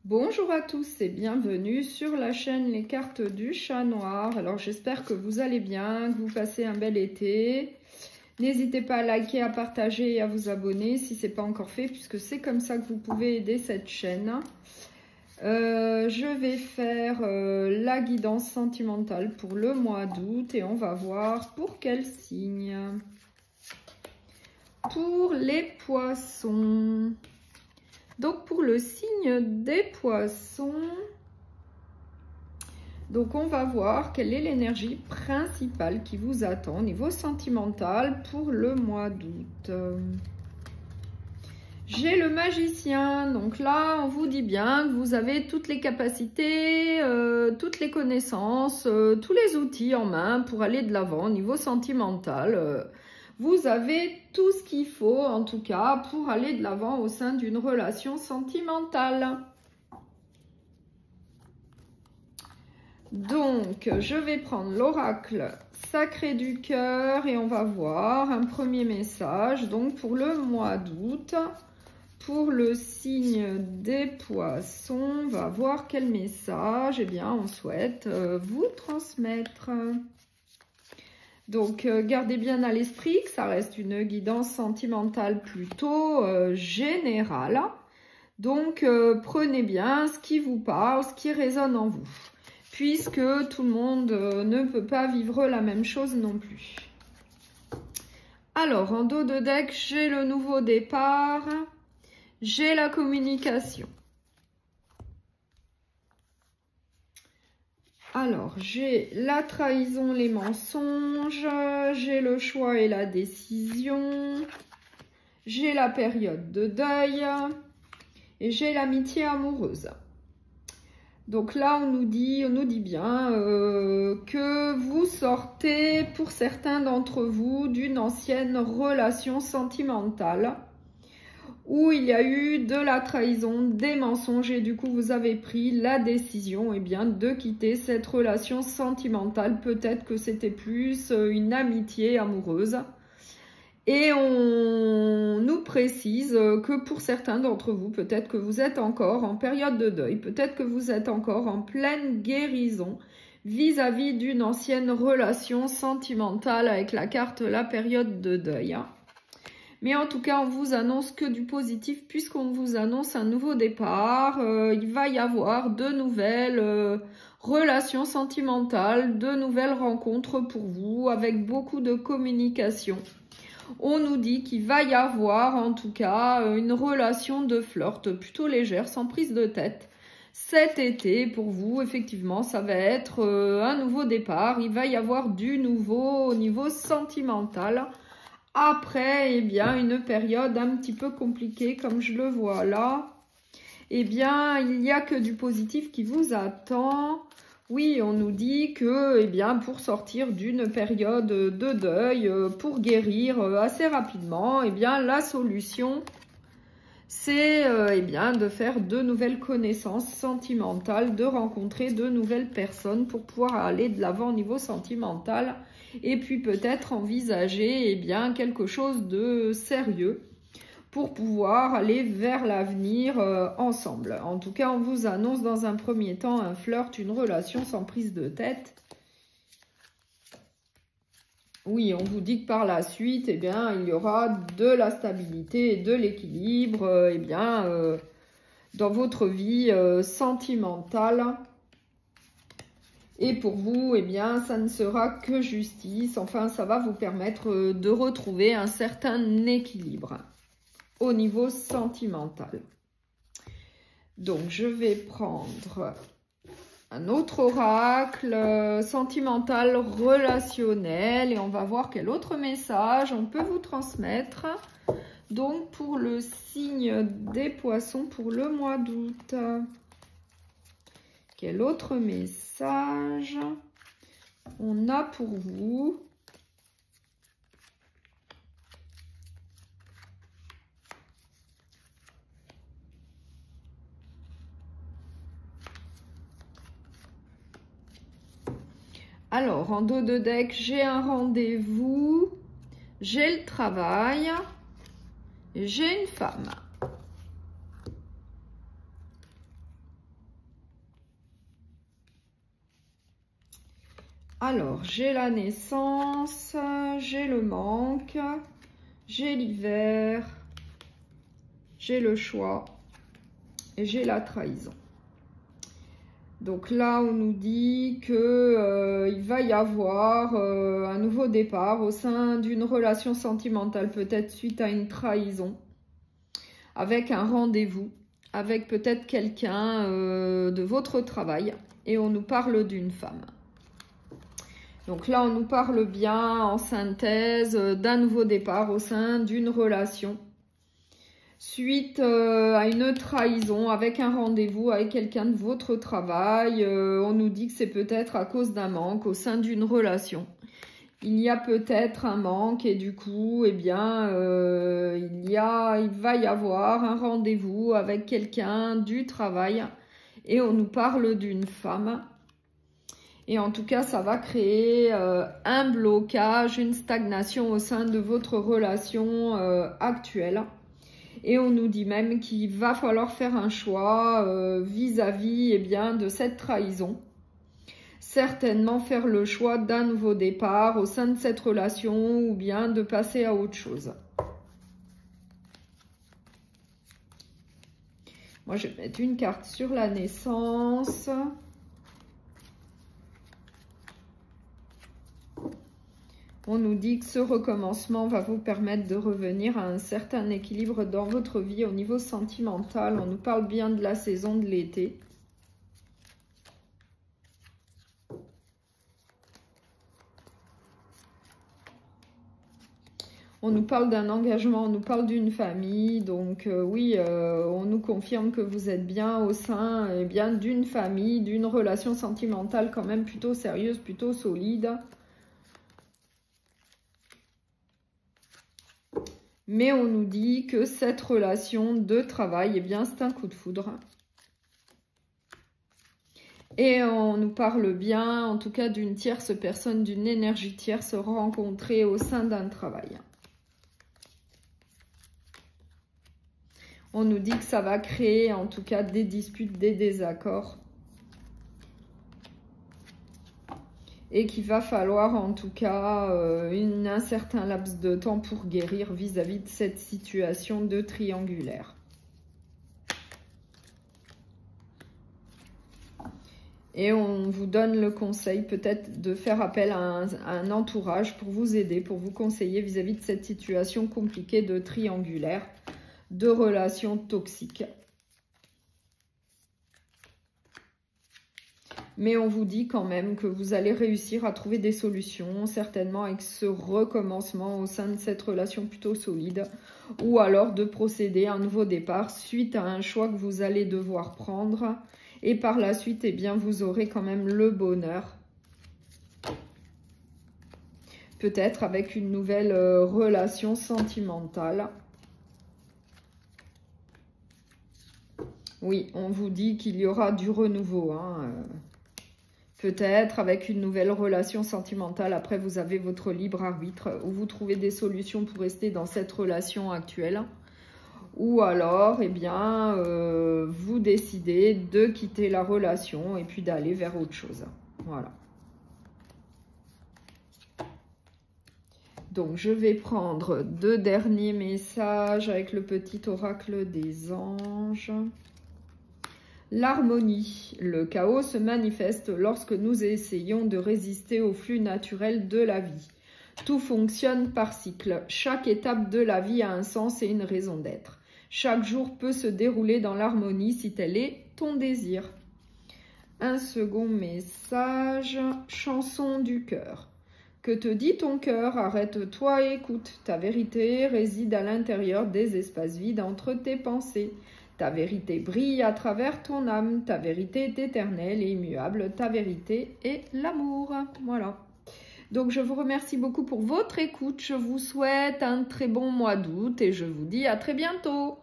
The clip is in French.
Bonjour à tous et bienvenue sur la chaîne Les Cartes du Chat Noir. Alors j'espère que vous allez bien, que vous passez un bel été. N'hésitez pas à liker, à partager et à vous abonner si ce n'est pas encore fait, puisque c'est comme ça que vous pouvez aider cette chaîne. Je vais faire la guidance sentimentale pour le mois d'août et on va voir pour quel signe. Pour les poissons. Donc pour le signe des poissons, donc on va voir quelle est l'énergie principale qui vous attend au niveau sentimental pour le mois d'août. J'ai le magicien, donc là on vous dit bien que vous avez toutes les capacités, toutes les connaissances, tous les outils en main pour aller de l'avant au niveau sentimental. Vous avez tout ce qu'il faut, en tout cas, pour aller de l'avant au sein d'une relation sentimentale. Donc, je vais prendre l'oracle sacré du cœur et on va voir un premier message. Donc, pour le mois d'août, pour le signe des poissons, on va voir quel message on souhaite vous transmettre. Donc, gardez bien à l'esprit que ça reste une guidance sentimentale plutôt générale. Donc, prenez bien ce qui vous parle, ce qui résonne en vous. Puisque tout le monde ne peut pas vivre la même chose non plus. Alors, en dos de deck, j'ai le nouveau départ. J'ai la communication. Alors, j'ai la trahison, les mensonges, j'ai le choix et la décision, j'ai la période de deuil et j'ai l'amitié amoureuse. Donc là, on nous dit bien que vous sortez, pour certains d'entre vous, d'une ancienne relation sentimentale où il y a eu de la trahison, des mensonges et du coup vous avez pris la décision de quitter cette relation sentimentale. Peut-être que c'était plus une amitié amoureuse. Et on nous précise que pour certains d'entre vous, peut-être que vous êtes encore en période de deuil, peut-être que vous êtes encore en pleine guérison vis-à-vis d'une ancienne relation sentimentale avec la carte la période de deuil. Mais en tout cas, on vous annonce que du positif puisqu'on vous annonce un nouveau départ. Il va y avoir de nouvelles relations sentimentales, de nouvelles rencontres pour vous avec beaucoup de communication. On nous dit qu'il va y avoir en tout cas une relation de flirt plutôt légère, sans prise de tête. Cet été, pour vous, effectivement, ça va être un nouveau départ. Il va y avoir du nouveau au niveau sentimental. Après, une période un petit peu compliquée, comme je le vois là, il n'y a que du positif qui vous attend. Oui, on nous dit que, pour sortir d'une période de deuil, pour guérir assez rapidement, la solution, c'est de faire de nouvelles connaissances sentimentales, de rencontrer de nouvelles personnes pour pouvoir aller de l'avant au niveau sentimental. Et puis peut-être envisager quelque chose de sérieux pour pouvoir aller vers l'avenir ensemble. En tout cas, on vous annonce dans un premier temps un flirt, une relation sans prise de tête. Oui, on vous dit que par la suite, il y aura de la stabilité et de l'équilibre dans votre vie sentimentale. Et pour vous, ça ne sera que justice. Enfin, ça va vous permettre de retrouver un certain équilibre au niveau sentimental. Donc, je vais prendre un autre oracle sentimental relationnel et on va voir quel autre message on peut vous transmettre. Donc, pour le signe des poissons pour le mois d'août. Quel autre message on a pour vous? Alors, en dos de deck, j'ai un rendez-vous, j'ai le travail, j'ai une femme. Alors, j'ai la naissance, j'ai le manque, j'ai l'hiver, j'ai le choix et j'ai la trahison. Donc là, on nous dit que il va y avoir un nouveau départ au sein d'une relation sentimentale, peut-être suite à une trahison, avec un rendez-vous, avec peut-être quelqu'un de votre travail, et on nous parle d'une femme. Donc là, on nous parle bien, en synthèse, d'un nouveau départ au sein d'une relation, suite à une trahison, avec un rendez-vous avec quelqu'un de votre travail. On nous dit que c'est peut-être à cause d'un manque au sein d'une relation. Il y a peut-être un manque et du coup, eh bien, il va y avoir un rendez-vous avec quelqu'un du travail et on nous parle d'une femme. Et en tout cas, ça va créer un blocage, une stagnation au sein de votre relation actuelle. Et on nous dit même qu'il va falloir faire un choix vis-à-vis de cette trahison. Certainement faire le choix d'un nouveau départ au sein de cette relation ou bien de passer à autre chose. Moi, je vais mettre une carte sur la naissance. On nous dit que ce recommencement va vous permettre de revenir à un certain équilibre dans votre vie au niveau sentimental. On nous parle bien de la saison de l'été. On nous parle d'un engagement, on nous parle d'une famille. Donc oui, on nous confirme que vous êtes bien au sein d'une famille, d'une relation sentimentale quand même plutôt sérieuse, plutôt solide. Mais on nous dit que cette relation de travail, c'est un coup de foudre. Et on nous parle bien, en tout cas, d'une tierce personne, d'une énergie tierce rencontrée au sein d'un travail. On nous dit que ça va créer, en tout cas, des disputes, des désaccords. Et qu'il va falloir en tout cas un certain laps de temps pour guérir vis-à-vis de cette situation de triangulaire. Et on vous donne le conseil peut-être de faire appel à un entourage pour vous aider, pour vous conseiller vis-à-vis de cette situation compliquée de triangulaire, de relations toxiques. Mais on vous dit quand même que vous allez réussir à trouver des solutions, certainement avec ce recommencement au sein de cette relation plutôt solide, ou alors de procéder à un nouveau départ suite à un choix que vous allez devoir prendre. Et par la suite, vous aurez quand même le bonheur. Peut-être avec une nouvelle relation sentimentale. Oui, on vous dit qu'il y aura du renouveau, peut-être avec une nouvelle relation sentimentale. Après, vous avez votre libre arbitre où vous trouvez des solutions pour rester dans cette relation actuelle. Ou alors, vous décidez de quitter la relation et puis d'aller vers autre chose. Voilà. Donc, je vais prendre 2 derniers messages avec le petit oracle des anges. L'harmonie. Le chaos se manifeste lorsque nous essayons de résister au flux naturel de la vie. Tout fonctionne par cycle. Chaque étape de la vie a un sens et une raison d'être. Chaque jour peut se dérouler dans l'harmonie si tel est ton désir. Un second message. Chanson du cœur. Que te dit ton cœur? Arrête-toi et écoute. Ta vérité réside à l'intérieur des espaces vides entre tes pensées. Ta vérité brille à travers ton âme. Ta vérité est éternelle et immuable. Ta vérité est l'amour. Voilà. Donc, je vous remercie beaucoup pour votre écoute. Je vous souhaite un très bon mois d'août et je vous dis à très bientôt.